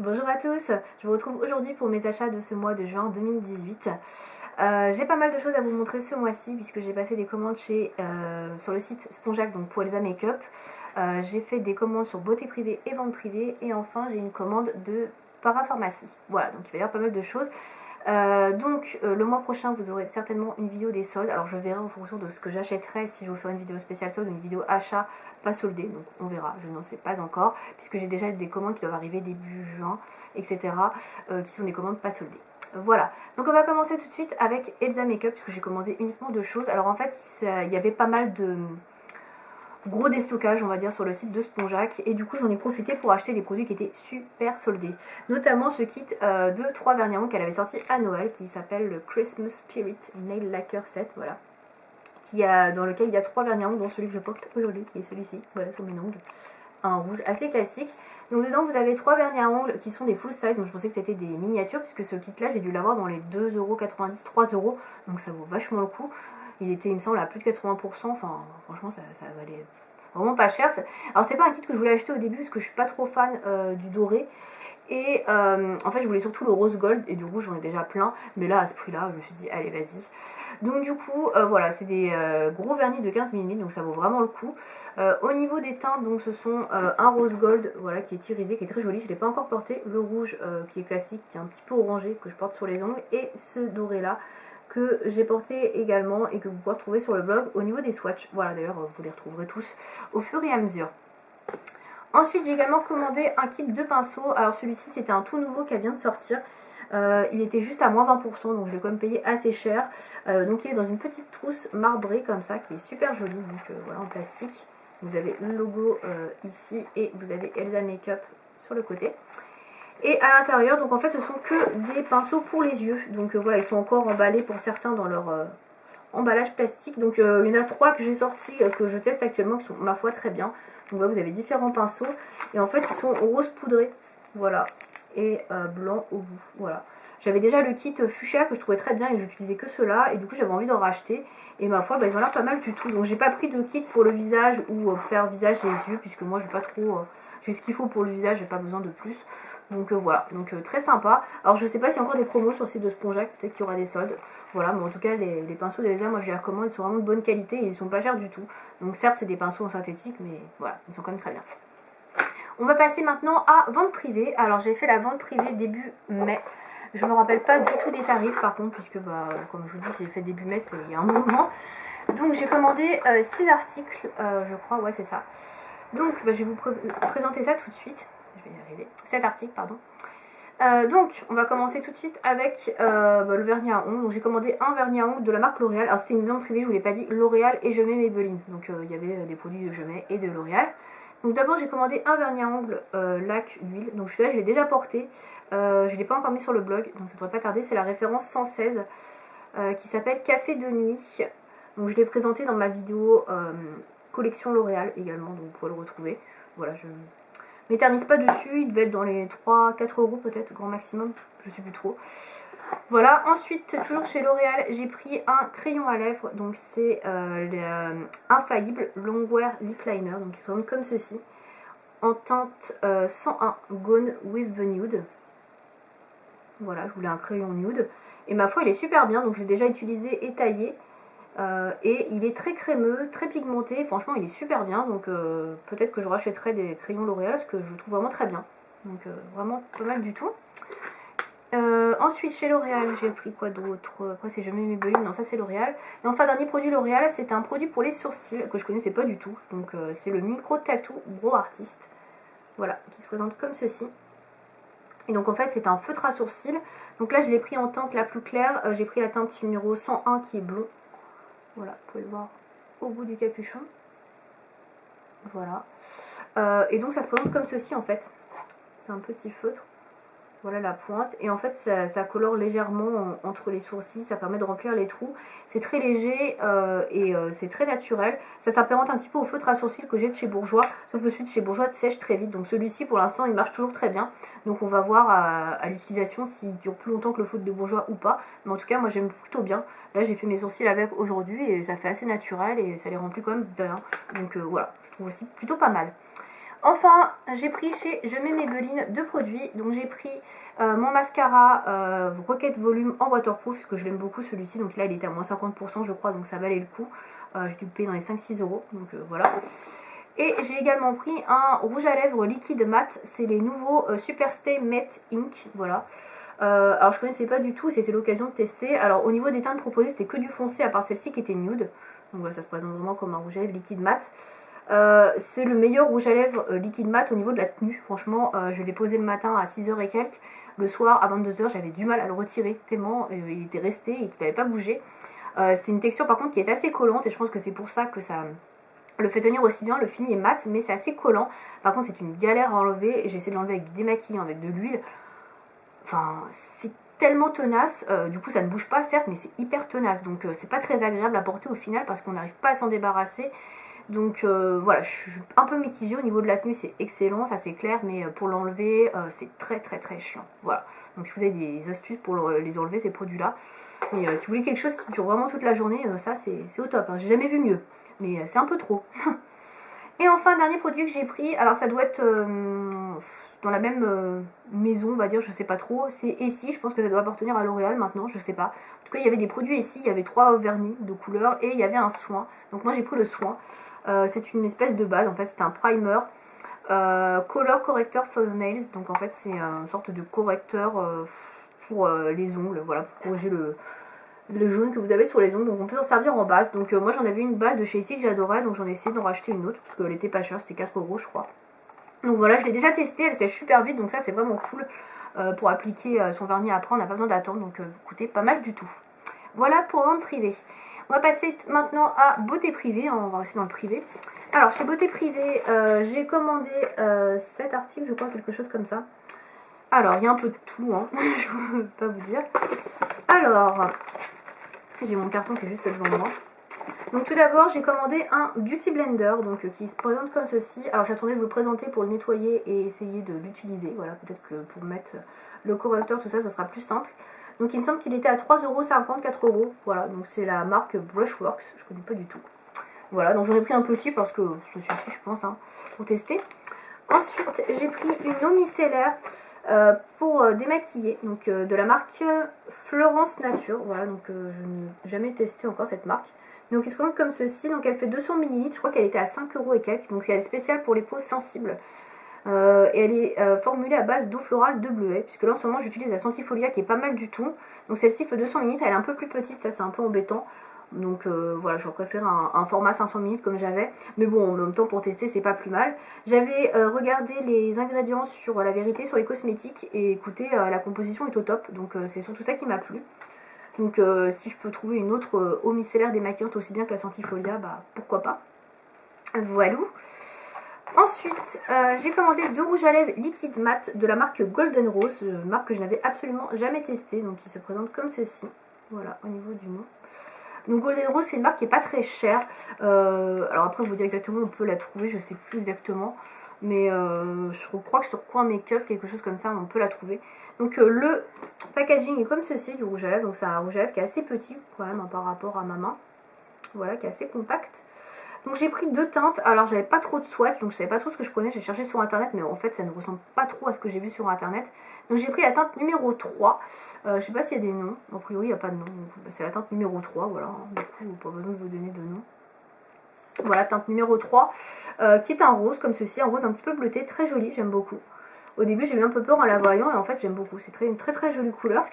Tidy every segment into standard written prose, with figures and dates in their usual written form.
Bonjour à tous, je vous retrouve aujourd'hui pour mes achats de ce mois de juin 2018. J'ai pas mal de choses à vous montrer ce mois-ci puisque j'ai passé des commandes sur le site Spongeac, donc pour Elsa Makeup. J'ai fait des commandes sur Beauté Privée et Vente Privée et enfin j'ai une commande de Parapharmacie. Voilà, donc il va y avoir pas mal de choses. Le mois prochain vous aurez certainement une vidéo des soldes. Alors je verrai en fonction de ce que j'achèterai si je vous ferai une vidéo spéciale solde ou une vidéo achat pas soldée, donc on verra, je n'en sais pas encore puisque j'ai déjà des commandes qui doivent arriver début juin, etc. Qui sont des commandes pas soldées. Voilà, donc on va commencer tout de suite avec Elsa Makeup puisque j'ai commandé uniquement 2 choses. Alors en fait il y avait pas mal de gros déstockage on va dire sur le site de Spongeac et du coup j'en ai profité pour acheter des produits qui étaient super soldés, notamment ce kit de 3 vernis à ongles qu'elle avait sorti à Noël qui s'appelle le Christmas Spirit Nail Lacquer Set, voilà, dans lequel il y a 3 vernis à ongles dont celui que je porte aujourd'hui qui est celui-ci, voilà, sur mes ongles, un rouge assez classique. Donc dedans vous avez 3 vernis à ongles qui sont des full size, donc je pensais que c'était des miniatures puisque ce kit là j'ai dû l'avoir dans les 2,90€, 3€, donc ça vaut vachement le coup. Il était, il me semble, à plus de 80%, enfin franchement ça valait vraiment pas cher. Alors c'est pas un kit que je voulais acheter au début parce que je suis pas trop fan du doré. Et en fait je voulais surtout le rose gold et du coup j'en ai déjà plein. Mais là à ce prix là je me suis dit allez vas-y. Donc du coup voilà, c'est des gros vernis de 15 mm donc ça vaut vraiment le coup. Au niveau des teintes, donc ce sont un rose gold, voilà, qui est irisé, qui est très joli, je ne l'ai pas encore porté. Le rouge qui est classique, qui est un petit peu orangé, que je porte sur les ongles. Et ce doré là que j'ai porté également et que vous pouvez retrouver sur le blog au niveau des swatchs. Voilà, d'ailleurs vous les retrouverez tous au fur et à mesure. Ensuite j'ai également commandé un kit de pinceaux. Alors celui-ci c'était un tout nouveau qui vient de sortir. Il était juste à moins 20%, donc je l'ai quand même payé assez cher. Donc il est dans une petite trousse marbrée comme ça qui est super jolie, donc voilà, en plastique. Vous avez le logo ici et vous avez Elsa Makeup sur le côté. Et à l'intérieur, donc en fait ce sont que des pinceaux pour les yeux. Donc voilà, ils sont encore emballés pour certains dans leur emballage plastique. Donc il y en a 3 que j'ai sortis, que je teste actuellement, qui sont ma foi très bien. Donc voilà, vous avez différents pinceaux. Et en fait ils sont rose poudré, voilà, et blanc au bout, voilà. J'avais déjà le kit fuchsia que je trouvais très bien et j'utilisais que ceux-là. Et du coup j'avais envie d'en racheter. Et ma foi, ils ont l'air pas mal du tout. Donc j'ai pas pris de kit pour le visage ou faire visage et les yeux, puisque moi j'ai pas trop... j'ai ce qu'il faut pour le visage, j'ai pas besoin de plus. Donc voilà, donc très sympa. Alors je sais pas s'il y a encore des promos sur le site de Spongeac, peut-être qu'il y aura des soldes. Voilà, mais en tout cas les pinceaux d'Elsa, moi je les recommande, ils sont vraiment de bonne qualité et ils sont pas chers du tout. Donc certes c'est des pinceaux en synthétique, mais voilà, ils sont quand même très bien. On va passer maintenant à vente privée. Alors j'ai fait la vente privée début mai. Je ne me rappelle pas du tout des tarifs par contre, puisque comme je vous dis, j'ai fait début mai, c'est il y a un moment. Donc j'ai commandé 6 articles, je crois, ouais c'est ça. Donc je vais vous présenter ça tout de suite. Je vais y arriver. 7 articles, pardon. Donc on va commencer tout de suite avec le vernis à ongles. Donc j'ai commandé un vernis à ongles de la marque L'Oréal. Alors c'était une vente privée, je vous l'ai pas dit, L'Oréal et Je Mets Maybelline. Donc il y avait des produits de Je Mets et de L'Oréal. Donc d'abord j'ai commandé un vernis à ongles lac huile. Donc celui-là je l'ai déjà porté. Je ne l'ai pas encore mis sur le blog, donc ça devrait pas tarder. C'est la référence 116 qui s'appelle Café de nuit. Donc je l'ai présenté dans ma vidéo collection L'Oréal également, donc vous pouvez le retrouver. Voilà, je m'éternise pas dessus, il devait être dans les 3-4€ peut-être, grand maximum, je sais plus trop. Voilà, ensuite, toujours chez L'Oréal, j'ai pris un crayon à lèvres, donc c'est Infaillible Longwear Lip Liner, donc il se présente comme ceci, en teinte 101 Gone with the Nude. Voilà, je voulais un crayon nude, et ma foi il est super bien, donc je l'ai déjà utilisé et taillé. Et il est très crémeux, très pigmenté, franchement il est super bien, donc peut-être que je rachèterai des crayons L'Oréal parce que je le trouve vraiment très bien, donc vraiment pas mal du tout. Ensuite chez L'Oréal j'ai pris quoi d'autre? Après c'est Je Mets Maybelline, non ça c'est L'Oréal. Et enfin dernier produit L'Oréal, c'est un produit pour les sourcils que je connaissais pas du tout, donc c'est le Micro Tattoo Brow Artist, voilà, qui se présente comme ceci. Et donc en fait c'est un feutre à sourcils, donc là je l'ai pris en teinte la plus claire, j'ai pris la teinte numéro 101 qui est bleu. Voilà, vous pouvez le voir au bout du capuchon. Voilà. Et donc ça se présente comme ceci en fait. C'est un petit feutre. Voilà la pointe. Et en fait ça colore légèrement entre les sourcils. Ça permet de remplir les trous. C'est très léger et c'est très naturel. Ça s'apparente un petit peu au feutre à sourcils que j'ai de chez Bourjois. Sauf que celui de chez Bourjois sèche très vite. Donc celui-ci pour l'instant il marche toujours très bien. Donc on va voir à l'utilisation s'il dure plus longtemps que le feutre de Bourjois ou pas. Mais en tout cas moi j'aime plutôt bien. Là j'ai fait mes sourcils avec aujourd'hui et ça fait assez naturel et ça les remplit quand même bien. Donc voilà, je trouve aussi plutôt pas mal. Enfin, j'ai pris chez Je mets Maybelline deux produits. Donc j'ai pris mon mascara Rocket Volume en waterproof, parce que je l'aime beaucoup celui-ci. Donc là il était à moins 50% je crois, donc ça valait le coup. J'ai dû le payer dans les 5-6 euros, donc voilà. Et j'ai également pris un rouge à lèvres liquide mat. C'est les nouveaux Superstay Matte Ink, voilà. Alors je connaissais pas du tout, c'était l'occasion de tester. Alors au niveau des teintes proposées, c'était que du foncé, à part celle-ci qui était nude. Donc voilà, ça se présente vraiment comme un rouge à lèvres liquide mat. C'est le meilleur rouge à lèvres liquide mat au niveau de la tenue. Franchement, je l'ai posé le matin à 6h et quelques. Le soir à 22h, j'avais du mal à le retirer tellement il était resté et qu'il n'avait pas bougé. C'est une texture par contre qui est assez collante et je pense que c'est pour ça que ça le fait tenir aussi bien. Le fini est mat mais c'est assez collant. Par contre, c'est une galère à enlever. J'ai essayé de l'enlever avec du démaquillant, avec de l'huile. Enfin, c'est tellement tenace, du coup ça ne bouge pas certes, mais c'est hyper tenace, donc c'est pas très agréable à porter au final parce qu'on n'arrive pas à s'en débarrasser. Donc voilà, je suis un peu mitigée. Au niveau de la tenue c'est excellent, ça c'est clair, mais pour l'enlever c'est très très très chiant. Voilà, donc si vous avez des astuces pour les enlever ces produits là, mais si vous voulez quelque chose qui dure vraiment toute la journée, ça c'est au top, hein. J'ai jamais vu mieux, mais c'est un peu trop. Et enfin, dernier produit que j'ai pris, alors ça doit être dans la même maison, on va dire, je sais pas trop. C'est Essie, je pense que ça doit appartenir à L'Oréal maintenant, je sais pas. En tout cas, il y avait des produits Essie, il y avait 3 vernis de couleur et il y avait un soin. Donc moi j'ai pris le soin. C'est une espèce de base, en fait c'est un primer. Color Corrector for Nails, donc en fait c'est une sorte de correcteur pour les ongles, voilà, pour corriger le jaune que vous avez sur les ongles, donc on peut en servir en base. Donc moi j'en avais une base de chez Essie que j'adorais, donc j'en ai essayé d'en racheter une autre parce qu'elle était pas chère, c'était 4 euros je crois. Donc voilà, je l'ai déjà testée, elle sèche super vite, donc ça c'est vraiment cool pour appliquer son vernis après, on n'a pas besoin d'attendre, donc écoutez, pas mal du tout. Voilà pour vente privée. On va passer maintenant à beauté privée, hein, on va rester dans le privé. Alors chez beauté privée, j'ai commandé 7 articles, je crois, quelque chose comme ça. Alors il y a un peu de tout, hein, je ne peux pas vous dire. Alors, j'ai mon carton qui est juste devant moi. Donc tout d'abord j'ai commandé un Beauty Blender donc, qui se présente comme ceci. Alors j'attendais de vous le présenter pour le nettoyer et essayer de l'utiliser. Voilà, peut-être que pour mettre le correcteur, tout ça, ce sera plus simple. Donc il me semble qu'il était à 3,50€, 4€. Voilà, donc c'est la marque Brushworks, je ne connais pas du tout. Voilà, donc j'en ai pris un petit parce que ça suffit je pense hein, pour tester. Ensuite j'ai pris une eau micellaire pour démaquiller, donc de la marque Florence Nature. Voilà, donc je n'ai jamais testé encore cette marque. Donc il se présente comme ceci, donc elle fait 200 ml, je crois qu'elle était à 5€ et quelques, donc elle est spéciale pour les peaux sensibles. Et elle est formulée à base d'eau florale de bleuet, puisque là en ce moment j'utilise la Sentifolia qui est pas mal du tout. Donc celle-ci fait 200 ml, elle est un peu plus petite, ça c'est un peu embêtant. Donc voilà, j'aurais préféré un format 500 ml comme j'avais. Mais bon, en même temps pour tester c'est pas plus mal. J'avais regardé les ingrédients sur La Vérité, sur les cosmétiques, et écoutez, la composition est au top. Donc c'est surtout ça qui m'a plu. Donc si je peux trouver une autre eau micellaire démaquillante aussi bien que la Sentifolia, bah pourquoi pas. Voilà. Ensuite, j'ai commandé 2 rouges à lèvres liquide mat de la marque Golden Rose, marque que je n'avais absolument jamais testée, donc qui se présente comme ceci. Voilà, au niveau du nom. Donc Golden Rose, c'est une marque qui n'est pas très chère. Alors après, vous dire exactement, on peut la trouver, je ne sais plus exactement. Mais je crois que sur Coin Make-up, quelque chose comme ça, on peut la trouver. Donc le packaging est comme ceci, du rouge à lèvres. Donc c'est un rouge à lèvres qui est assez petit quand même hein, par rapport à ma main. Voilà, qui est assez compact. Donc j'ai pris 2 teintes, alors j'avais pas trop de swatch, donc je savais pas trop ce que je prenais, j'ai cherché sur internet, mais en fait ça ne ressemble pas trop à ce que j'ai vu sur internet. Donc j'ai pris la teinte numéro 3, je sais pas s'il y a des noms, a priori il n'y a pas de nom, c'est la teinte numéro 3, voilà, du coup pas besoin de vous donner de nom. Voilà, teinte numéro 3, qui est un rose comme ceci, un rose un petit peu bleuté, très joli, j'aime beaucoup. Au début j'ai eu un peu peur en la voyant, et en fait j'aime beaucoup, c'est une très très jolie couleur.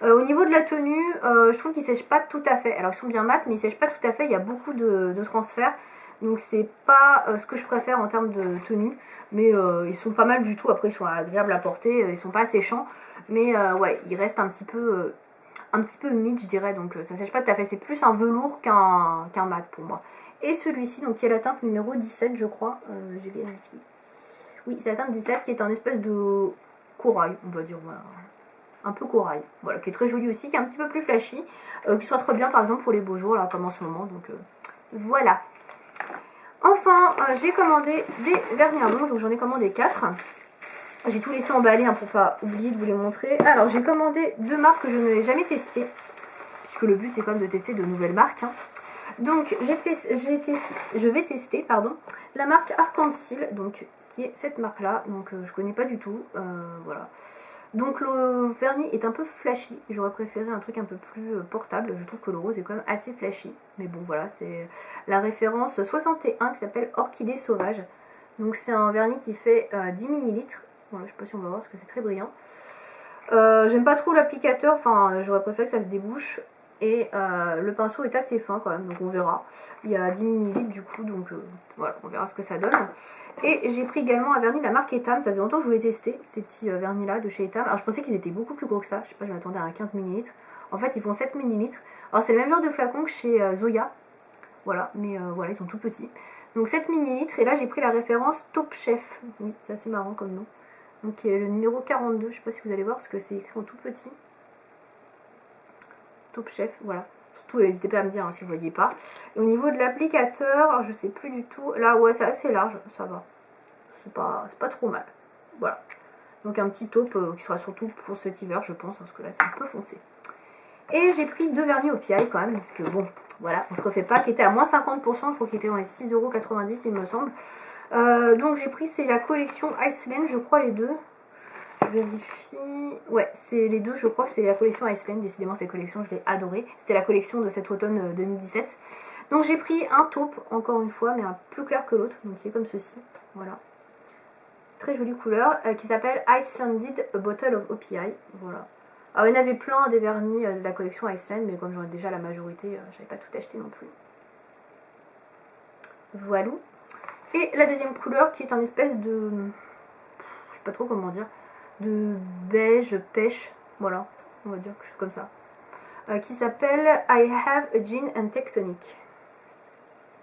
Au niveau de la tenue, je trouve qu'ils ne sèchent pas tout à fait. Alors ils sont bien mat, mais ils ne sèchent pas tout à fait. Il y a beaucoup de transferts. Donc c'est pas ce que je préfère en termes de tenue. Mais ils sont pas mal du tout. Après ils sont agréables à porter. Ils sont pas séchants. Mais ouais, ils restent un petit peu humide je dirais. Donc ça ne sèche pas tout à fait. C'est plus un velours qu'un mat pour moi. Et celui-ci, donc qui est la teinte numéro 17 je crois. J'ai vérifié. Oui, c'est la teinte 17 qui est un espèce de corail, on va dire. Voilà. Un peu corail, voilà, qui est très joli aussi, qui est un petit peu plus flashy, qui sera très bien par exemple pour les beaux jours, là, comme en ce moment, donc voilà. Enfin, j'ai commandé des vernis à ongles, donc j'en ai commandé 4. J'ai tout laissé emballer hein, pour pas oublier de vous les montrer. Alors, j'ai commandé 2 marques que je n'ai jamais testées, puisque le but c'est quand même de tester de nouvelles marques. Hein. Donc, je vais tester la marque Arc-en-Ciel, donc qui est cette marque là, donc je connais pas du tout, voilà. Donc le vernis est un peu flashy, j'aurais préféré un truc un peu plus portable, je trouve que le rose est quand même assez flashy, mais bon voilà, c'est la référence 61 qui s'appelle Orchidée Sauvage, donc c'est un vernis qui fait 10 ml, voilà, je sais pas si on va voir parce que c'est très brillant. J'aime pas trop l'applicateur, enfin j'aurais préféré que ça se débouche, et le pinceau est assez fin quand même, donc on verra. Il y a 10 ml du coup, donc voilà, on verra ce que ça donne. Et j'ai pris également un vernis de la marque Etam, ça faisait longtemps que je voulais tester ces petits vernis là de chez Etam. Alors je pensais qu'ils étaient beaucoup plus gros que ça, je sais pas, je m'attendais à un 15 ml. En fait ils font 7 ml. Alors c'est le même genre de flacon que chez Zoya, voilà, mais voilà, ils sont tout petits. Donc 7 ml, et là j'ai pris la référence Top Chef, oui, c'est assez marrant comme nom. Donc le numéro 42, je sais pas si vous allez voir parce que c'est écrit en tout petit. Top Chef, voilà. Surtout n'hésitez pas à me dire hein, si vous ne voyez pas. Et au niveau de l'applicateur, je sais plus du tout. Là ouais c'est assez large, ça va. C'est pas trop mal. Voilà. Donc un petit taupe qui sera surtout pour cet hiver je pense, parce que là c'est un peu foncé. Et j'ai pris 2 vernis au PI quand même, parce que bon, voilà, on se refait pas, qui était à moins 50%, je crois qu'il était dans les 6,90 € il me semble. Donc j'ai pris, c'est la collection Iceland, je crois les deux. Je vérifie. Ouais, c'est les deux, je crois que c'est la collection Iceland. Décidément, cette collection, je l'ai adorée. C'était la collection de cet automne 2017. Donc j'ai pris un taupe, encore une fois, mais un plus clair que l'autre. Donc il est comme ceci. Voilà. Très jolie couleur, qui s'appelle Icelanded A Bottle of OPI. Voilà. Alors il y en avait plein des vernis de la collection Iceland, mais comme j'en ai déjà la majorité, j'avais pas tout acheté non plus. Voilà. Et la deuxième couleur qui est un espèce de... je sais pas trop comment dire. De beige pêche, voilà, on va dire quelque chose comme ça, qui s'appelle I Have a Gin and Tectonic.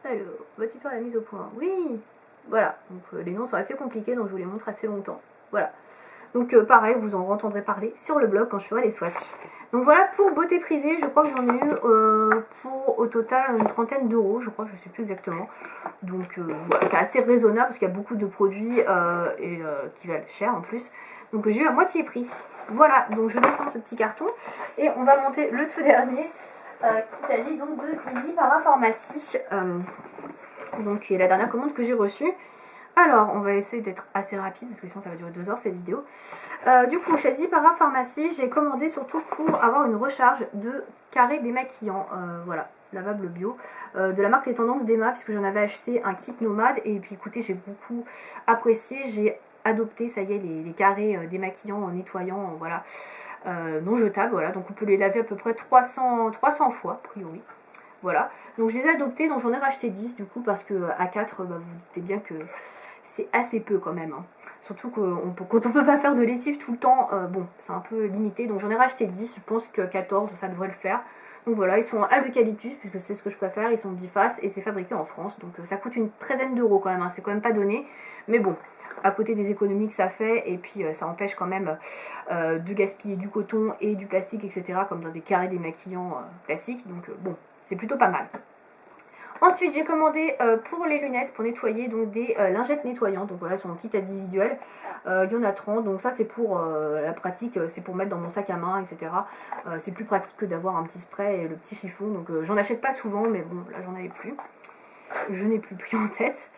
Alors, vas-tu faire la mise au point? Oui, voilà, donc les noms sont assez compliqués, donc je vous les montre assez longtemps, voilà. Donc pareil, vous en entendrez parler sur le blog quand je ferai les swatchs. Donc voilà pour beauté privée, je crois que j'en ai eu pour au total une trentaine d'euros, je crois, je ne sais plus exactement. Donc voilà, c'est assez raisonnable parce qu'il y a beaucoup de produits qui valent cher en plus. Donc j'ai eu à moitié prix. Voilà, donc je descends ce petit carton et on va monter le tout dernier. Il s'agit donc de Easy Parapharmacie. Donc qui est la dernière commande que j'ai reçue. Alors, on va essayer d'être assez rapide parce que sinon ça va durer 2 heures cette vidéo. Du coup, chez Easy Parapharmacie, j'ai commandé surtout pour avoir une recharge de carré démaquillant. Voilà, lavable bio. De la marque Les Tendances d'Emma, puisque j'en avais acheté un kit nomade. Et puis écoutez, j'ai beaucoup apprécié. J'ai adopté, ça y est, les carrés démaquillants en nettoyant, voilà, non jetables. Voilà, donc on peut les laver à peu près 300 fois, a priori. Voilà, donc je les ai adoptés, donc j'en ai racheté 10 du coup, parce que à 4, bah, vous doutez bien que c'est assez peu quand même. Hein. Surtout quand on peut pas faire de lessive tout le temps, bon, c'est un peu limité. Donc j'en ai racheté 10, je pense que 14, ça devrait le faire. Donc voilà, ils sont à l'eucalyptus, puisque c'est ce que je préfère, ils sont bifaces et c'est fabriqué en France. Donc ça coûte une treizaine d'euros quand même, hein. C'est quand même pas donné. Mais bon, à côté des économies que ça fait, et puis ça empêche quand même de gaspiller du coton et du plastique, etc. Comme dans des carrés démaquillants classiques. Donc bon, c'est plutôt pas mal. Ensuite, j'ai commandé pour les lunettes, pour nettoyer, donc des lingettes nettoyantes. Donc voilà, elles sont en kit individuel. Il y en a 30. Donc ça, c'est pour la pratique, c'est pour mettre dans mon sac à main, etc. C'est plus pratique que d'avoir un petit spray et le petit chiffon. Donc j'en achète pas souvent, mais bon, là, j'en avais plus. Je n'ai plus pris en tête.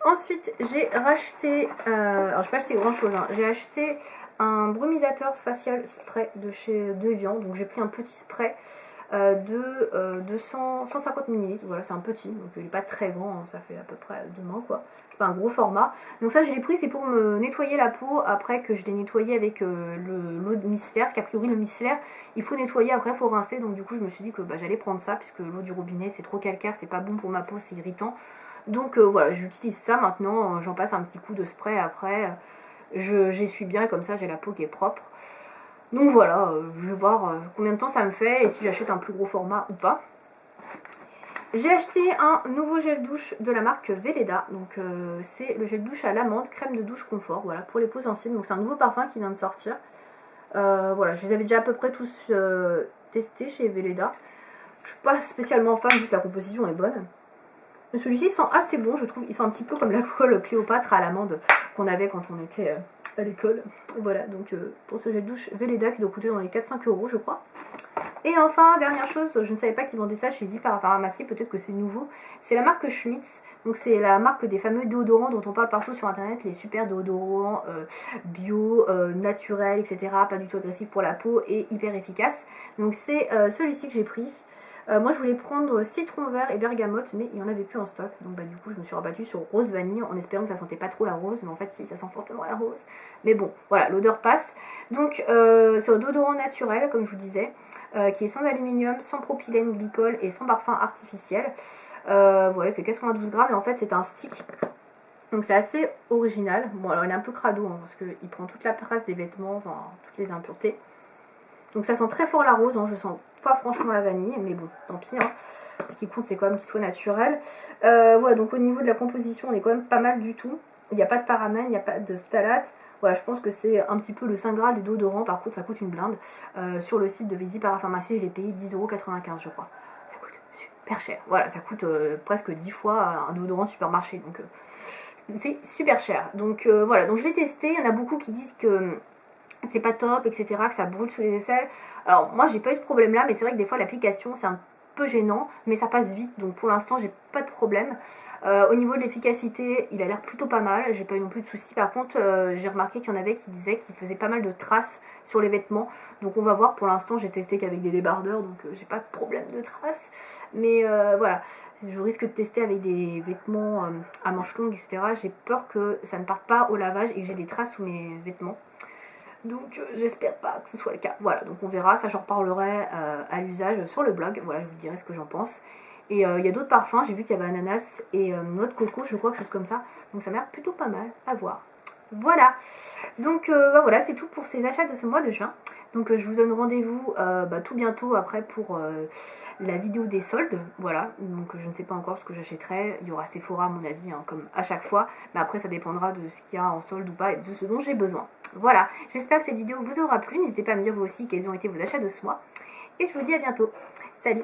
Ensuite, j'ai racheté... alors, je n'ai pas acheté grand-chose. Hein. J'ai acheté un brumisateur facial spray de chez Deviant. Donc j'ai pris un petit spray de 150 ml, voilà, c'est un petit, donc il n'est pas très grand, hein, ça fait à peu près 2 mains quoi, c'est pas un gros format. Donc ça je l'ai pris, c'est pour me nettoyer la peau après que je l'ai nettoyé avec l'eau micellaire, parce qu'a priori le micellaire il faut nettoyer, après il faut rincer, donc du coup je me suis dit que bah, j'allais prendre ça, puisque l'eau du robinet c'est trop calcaire, c'est pas bon pour ma peau, c'est irritant. Donc voilà, j'utilise ça maintenant, j'en passe un petit coup de spray après, j'essuie bien, et comme ça j'ai la peau qui est propre. Donc voilà, je vais voir combien de temps ça me fait et si j'achète un plus gros format ou pas. J'ai acheté un nouveau gel douche de la marque Veleda. Donc c'est le gel douche à l'amande, crème de douche confort, voilà, pour les peaux sensibles. Donc c'est un nouveau parfum qui vient de sortir. Voilà, je les avais déjà à peu près tous testés chez Veleda. Je suis pas spécialement fan, juste la composition est bonne. Mais celui-ci sent assez bon, je trouve. Il sent un petit peu comme la colle Cléopâtre à l'amande qu'on avait quand on était à l'école. Voilà, donc pour ce gel douche Velleda qui doit coûter dans les 4-5 € je crois. Et enfin, dernière chose, je ne savais pas qu'ils vendaient ça chez Ziparafarmacie, peut-être que c'est nouveau. C'est la marque Schmitz, donc c'est la marque des fameux déodorants dont on parle partout sur internet, les super déodorants bio, naturels, etc. Pas du tout agressifs pour la peau et hyper efficaces. Donc c'est celui-ci que j'ai pris. Moi je voulais prendre citron vert et bergamote, mais il n'y en avait plus en stock. Donc bah du coup je me suis rabattue sur rose vanille en espérant que ça sentait pas trop la rose, mais en fait si, ça sent fortement la rose. Mais bon, voilà, l'odeur passe. Donc c'est un déodorant naturel, comme je vous disais, qui est sans aluminium, sans propylène glycol et sans parfum artificiel. Voilà, il fait 92 grammes et en fait c'est un stick. Donc c'est assez original. Bon alors il est un peu crado hein, parce qu'il prend toute la place des vêtements, enfin toutes les impuretés. Donc ça sent très fort la rose, hein. Je sens pas franchement la vanille, mais bon, tant pis. Hein. Ce qui compte, c'est quand même qu'il soit naturel. Voilà, donc au niveau de la composition, on est quand même pas mal du tout. Il n'y a pas de paramène, il n'y a pas de phtalate. Voilà, je pense que c'est un petit peu le saint graal des déodorants. Par contre, ça coûte une blinde. Sur le site de Ziparafarmacie, je l'ai payé 10,95 € je crois. Ça coûte super cher. Voilà, ça coûte presque 10 fois un déodorant de supermarché. Donc c'est super cher. Donc voilà, donc je l'ai testé. Il y en a beaucoup qui disent que c'est pas top, etc., que ça brûle sous les aisselles. Alors moi j'ai pas eu ce problème là, mais c'est vrai que des fois l'application c'est un peu gênant, mais ça passe vite, donc pour l'instant j'ai pas de problème. Au niveau de l'efficacité, il a l'air plutôt pas mal, j'ai pas eu non plus de soucis. Par contre, j'ai remarqué qu'il y en avait qui disaient qu'il faisait pas mal de traces sur les vêtements. Donc on va voir, pour l'instant j'ai testé qu'avec des débardeurs, donc j'ai pas de problème de traces. Mais voilà, je risque de tester avec des vêtements à manches longues, etc. J'ai peur que ça ne parte pas au lavage et que j'ai des traces sous mes vêtements. Donc j'espère pas que ce soit le cas. Voilà, donc on verra, ça j'en reparlerai à l'usage sur le blog. Voilà, je vous dirai ce que j'en pense. Et il y a d'autres parfums, j'ai vu qu'il y avait ananas et noix de coco, je crois, quelque chose comme ça. Donc ça m'a l'air plutôt pas mal à voir. Voilà, donc bah voilà, c'est tout pour ces achats de ce mois de juin. Donc je vous donne rendez-vous tout bientôt après pour la vidéo des soldes. Voilà, donc je ne sais pas encore ce que j'achèterai. Il y aura Sephora à mon avis, hein, comme à chaque fois. Mais après ça dépendra de ce qu'il y a en solde ou pas et de ce dont j'ai besoin. Voilà, j'espère que cette vidéo vous aura plu. N'hésitez pas à me dire vous aussi quels ont été vos achats de ce mois. Et je vous dis à bientôt. Salut!